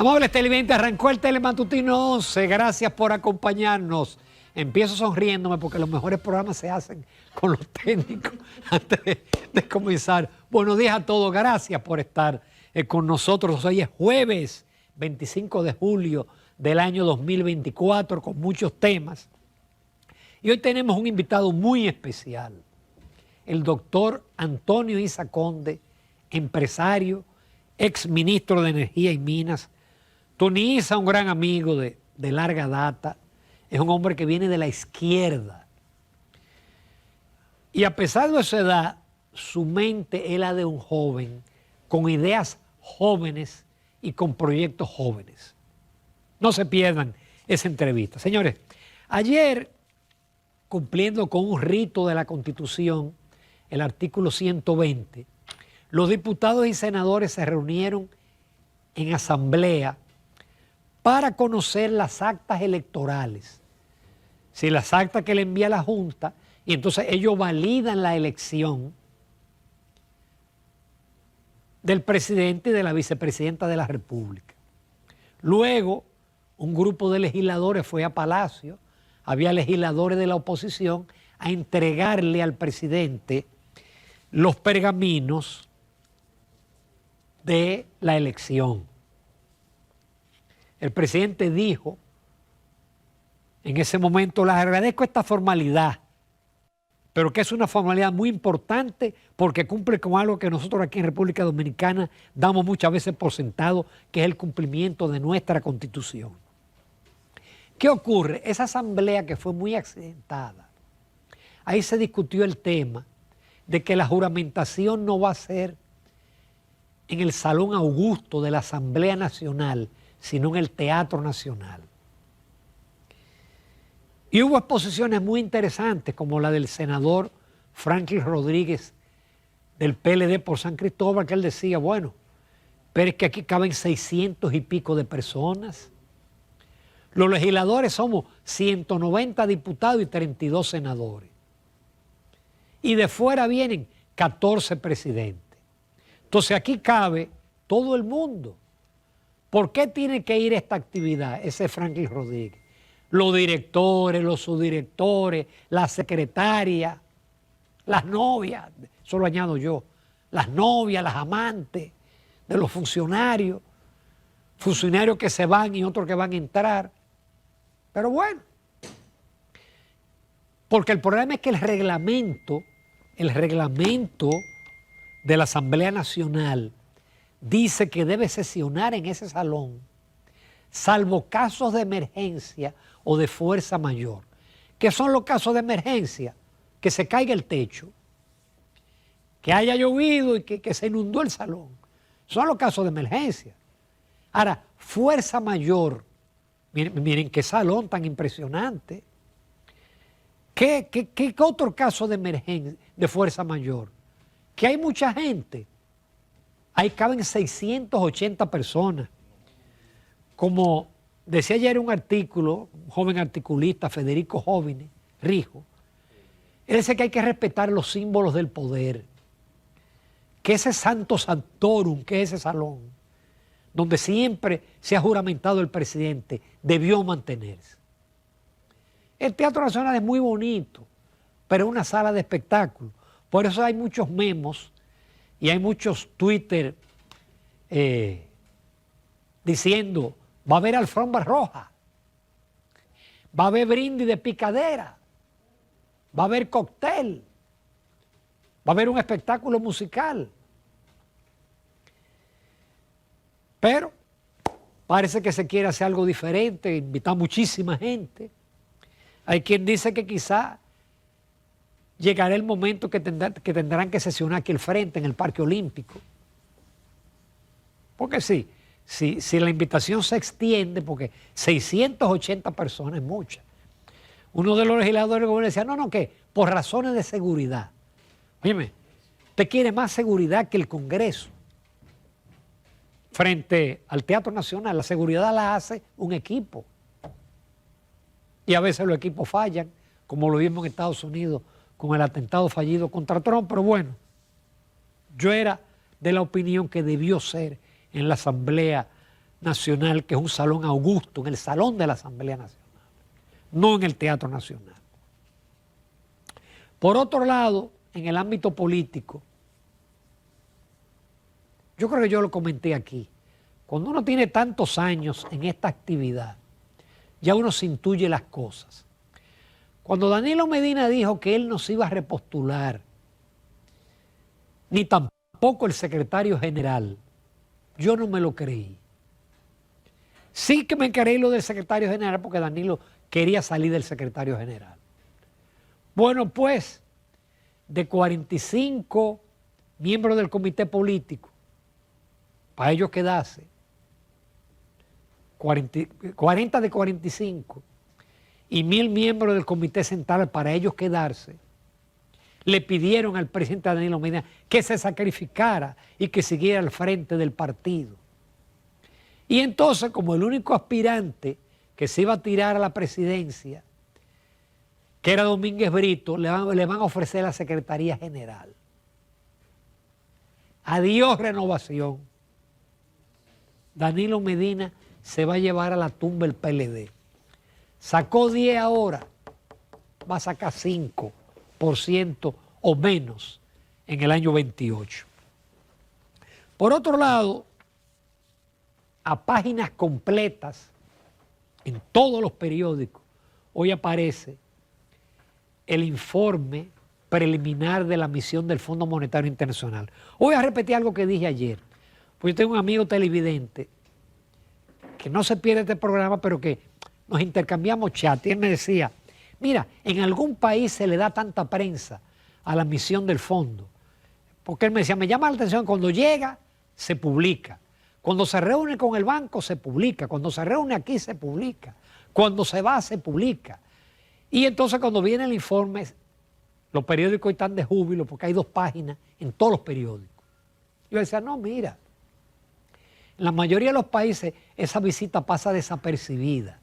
Amables televidentes, arrancó el Telematutino 11. Gracias por acompañarnos. Empiezo sonriéndome porque los mejores programas se hacen con los técnicos antes de comenzar. Buenos días a todos. Gracias por estar con nosotros. Hoy es jueves 25 de julio del año 2024 con muchos temas. Y hoy tenemos un invitado muy especial, el doctor Antonio Isa Conde, empresario, ex ministro de Energía y Minas. Tony Isa, un gran amigo de larga data, es un hombre que viene de la izquierda. Y a pesar de su edad, su mente es la de un joven, con ideas jóvenes y con proyectos jóvenes. No se pierdan esa entrevista. Señores, ayer, cumpliendo con un rito de la Constitución, el artículo 120, los diputados y senadores se reunieron en asamblea para conocer las actas electorales. Si las actas que le envía la Junta, y entonces ellos validan la elección del presidente y de la vicepresidenta de la República. Luego, un grupo de legisladores fue a Palacio, había legisladores de la oposición, a entregarle al presidente los pergaminos de la elección. El presidente dijo, en ese momento, les agradezco esta formalidad, pero que es una formalidad muy importante porque cumple con algo que nosotros aquí en República Dominicana damos muchas veces por sentado, que es el cumplimiento de nuestra Constitución. ¿Qué ocurre? Esa asamblea que fue muy accidentada, ahí se discutió el tema de que la juramentación no va a ser en el Salón Augusto de la Asamblea Nacional, sino en el Teatro Nacional. Y hubo exposiciones muy interesantes, como la del senador Franklin Rodríguez del PLD por San Cristóbal, que él decía, bueno, pero es que aquí caben 600 y pico de personas. Los legisladores somos 190 diputados y 32 senadores. Y de fuera vienen 14 presidentes. Entonces aquí cabe todo el mundo. ¿Por qué tiene que ir esta actividad? Ese es Franklin Rodríguez. Los directores, los subdirectores, la secretaria, las novias, eso lo añado yo, las novias, las amantes de los funcionarios que se van y otros que van a entrar. Pero bueno, porque el problema es que el reglamento de la Asamblea Nacional dice que debe sesionar en ese salón, salvo casos de emergencia o de fuerza mayor. ¿Qué son los casos de emergencia? Que se caiga el techo, que haya llovido y que se inundó el salón. Son los casos de emergencia. Ahora, fuerza mayor, miren qué salón tan impresionante. ¿Qué otro caso de emergencia, de fuerza mayor? Que hay mucha gente. Ahí caben 680 personas. Como decía ayer un artículo, un joven articulista, Federico Jóvenes, Rijo, él dice que hay que respetar los símbolos del poder. Que ese Santo Santorum, que es ese salón, donde siempre se ha juramentado el presidente, debió mantenerse. El Teatro Nacional es muy bonito, pero es una sala de espectáculo. Por eso hay muchos memos y hay muchos Twitter diciendo, va a haber alfombra roja, va a haber brindis de picadera, va a haber cóctel, va a haber un espectáculo musical. Pero parece que se quiere hacer algo diferente, invitar muchísima gente. Hay quien dice que quizá llegará el momento que tendrán que sesionar aquí al frente, en el Parque Olímpico. Porque si la invitación se extiende, porque 680 personas es mucha. Uno de los legisladores del gobierno decía, no, que por razones de seguridad. Óyeme, usted quiere más seguridad que el Congreso. Frente al Teatro Nacional, la seguridad la hace un equipo. Y a veces los equipos fallan, como lo vimos en Estados Unidos con el atentado fallido contra Trump. Pero bueno, yo era de la opinión que debió ser en la Asamblea Nacional, que es un salón augusto, en el Salón de la Asamblea Nacional, no en el Teatro Nacional. Por otro lado, en el ámbito político, yo creo que yo lo comenté aquí, cuando uno tiene tantos años en esta actividad, ya uno se intuye las cosas. Cuando Danilo Medina dijo que él no se iba a repostular, ni tampoco el secretario general, yo no me lo creí. Sí que me creí lo del secretario general porque Danilo quería salir del secretario general. Bueno, pues, de 45 miembros del comité político, para ellos quedarse, 40 de 45, y 1000 miembros del comité central para ellos quedarse, le pidieron al presidente Danilo Medina que se sacrificara y que siguiera al frente del partido. Y entonces, como el único aspirante que se iba a tirar a la presidencia, que era Domínguez Brito, le van a ofrecer la Secretaría General. Adiós renovación. Danilo Medina se va a llevar a la tumba el PLD. Sacó 10 ahora, va a sacar 5% o menos en el año 28. Por otro lado, a páginas completas en todos los periódicos, hoy aparece el informe preliminar de la misión del Fondo Monetario Internacional. Voy a repetir algo que dije ayer, porque yo tengo un amigo televidente que no se pierde este programa, pero que nos intercambiamos chat, y él me decía, mira, en algún país se le da tanta prensa a la misión del fondo, porque él me decía, me llama la atención, cuando llega, se publica, cuando se reúne con el banco, se publica, cuando se reúne aquí, se publica, cuando se va, se publica, y entonces cuando viene el informe, los periódicos están de júbilo, porque hay 2 páginas en todos los periódicos. Yo decía, no, mira, en la mayoría de los países esa visita pasa desapercibida.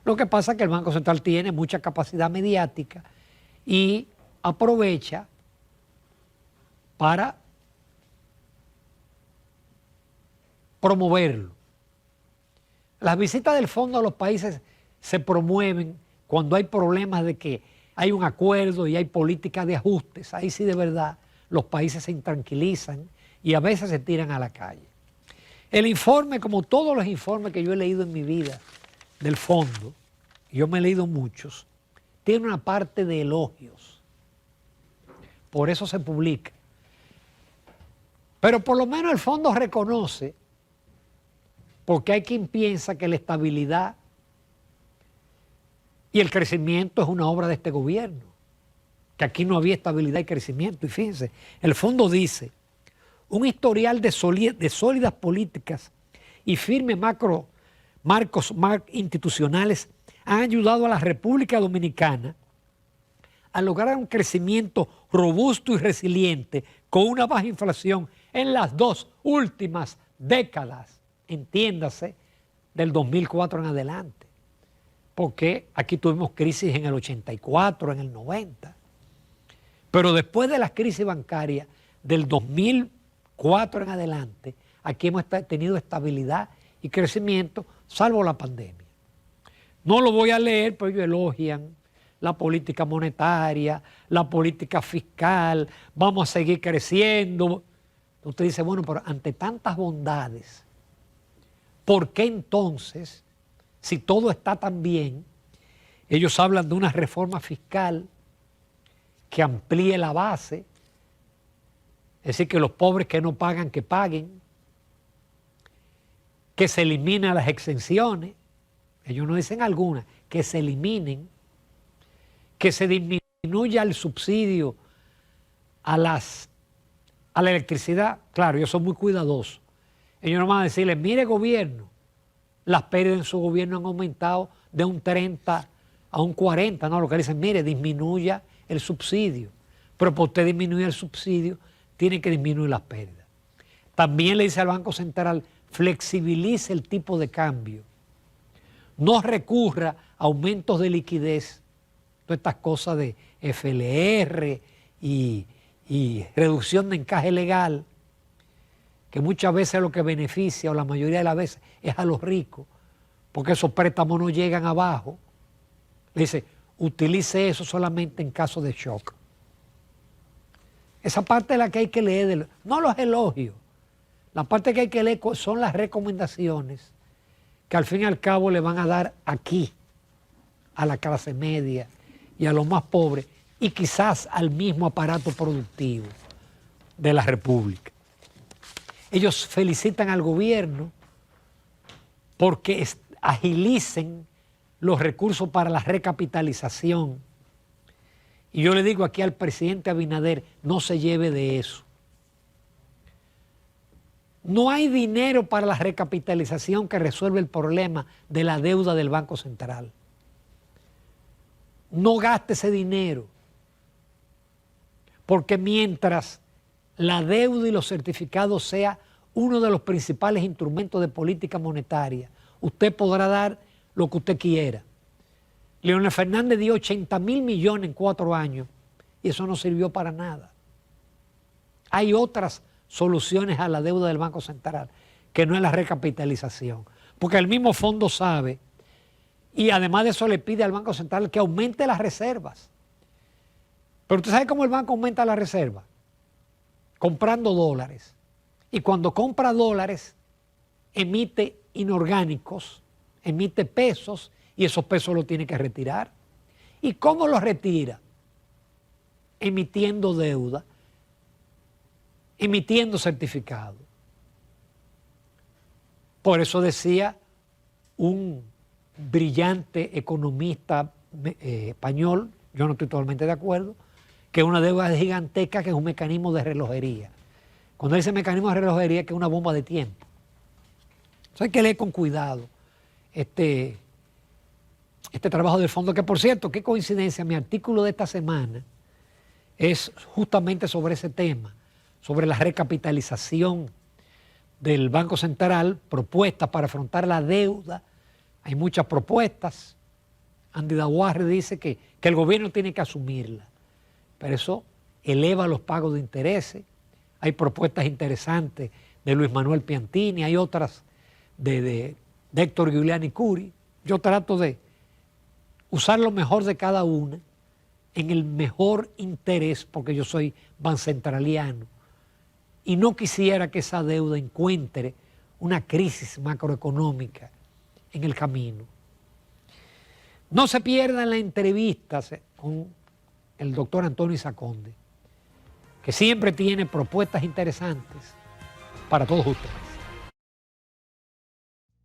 Lo que pasa es que el Banco Central tiene mucha capacidad mediática y aprovecha para promoverlo. Las visitas del fondo a los países se promueven cuando hay problemas de que hay un acuerdo y hay políticas de ajustes. Ahí sí de verdad los países se intranquilizan y a veces se tiran a la calle. El informe, como todos los informes que yo he leído en mi vida del fondo, yo me he leído muchos, tiene una parte de elogios. Por eso se publica. Pero por lo menos el fondo reconoce, porque hay quien piensa que la estabilidad y el crecimiento es una obra de este gobierno, que aquí no había estabilidad y crecimiento. Y fíjense, el fondo dice, un historial de sólidas políticas y firmes marcos institucionales han ayudado a la República Dominicana a lograr un crecimiento robusto y resiliente con una baja inflación en las 2 últimas décadas, entiéndase, del 2004 en adelante. Porque aquí tuvimos crisis en el 84, en el 90. Pero después de las crisis bancarias del 2004 en adelante, aquí hemos tenido estabilidad y crecimiento, salvo la pandemia. No lo voy a leer, pero ellos elogian la política monetaria, la política fiscal, vamos a seguir creciendo. Usted dice, bueno, pero ante tantas bondades, ¿por qué entonces, si todo está tan bien, ellos hablan de una reforma fiscal que amplíe la base, es decir, que los pobres que no pagan, que paguen, que se eliminen las exenciones, ellos no dicen algunas, que se eliminen, que se disminuya el subsidio a la electricidad? Claro, ellos son muy cuidadosos. Ellos no van a decirle, mire gobierno, las pérdidas en su gobierno han aumentado de un 30 a un 40, no, lo que dicen, mire, disminuya el subsidio, pero para usted disminuir el subsidio, tiene que disminuir las pérdidas. También le dice al Banco Central, flexibilice el tipo de cambio, no recurra a aumentos de liquidez, todas estas cosas de FLR y reducción de encaje legal, que muchas veces lo que beneficia, o la mayoría de las veces, es a los ricos, porque esos préstamos no llegan abajo. Le dice, utilice eso solamente en caso de shock. Esa parte es la que hay que leer, no los elogios. La parte que hay que leer son las recomendaciones que al fin y al cabo le van a dar aquí a la clase media y a los más pobres y quizás al mismo aparato productivo de la República. Ellos felicitan al gobierno porque agilicen los recursos para la recapitalización. Y yo le digo aquí al presidente Abinader, no se lleve de eso. No hay dinero para la recapitalización que resuelva el problema de la deuda del Banco Central. No gaste ese dinero, porque mientras la deuda y los certificados sea uno de los principales instrumentos de política monetaria, usted podrá dar lo que usted quiera. Leonel Fernández dio 80.000 millones en 4 años y eso no sirvió para nada. Hay otras soluciones a la deuda del Banco Central, que no es la recapitalización, porque el mismo fondo sabe, y además de eso le pide al Banco Central que aumente las reservas. Pero usted sabe cómo el banco aumenta las reservas, comprando dólares, y cuando compra dólares emite inorgánicos, emite pesos, y esos pesos los tiene que retirar. ¿Y cómo los retira? Emitiendo deuda, emitiendo certificados. Por eso decía un brillante economista español, yo no estoy totalmente de acuerdo, que una deuda gigantesca, que es un mecanismo de relojería. Cuando dice mecanismo de relojería, que es una bomba de tiempo. Entonces hay que leer con cuidado este trabajo del fondo, que por cierto, qué coincidencia, mi artículo de esta semana es justamente sobre ese tema, sobre la recapitalización del Banco Central, propuestas para afrontar la deuda. Hay muchas propuestas. Andy Daguarre dice que el gobierno tiene que asumirla, pero eso eleva los pagos de intereses. Hay propuestas interesantes de Luis Manuel Piantini, hay otras de Héctor Giuliani Curi. Yo trato de usar lo mejor de cada una en el mejor interés, porque yo soy bancentraliano y no quisiera que esa deuda encuentre una crisis macroeconómica en el camino. No se pierdan las entrevistas con el doctor Antonio Isaconde, que siempre tiene propuestas interesantes para todos ustedes.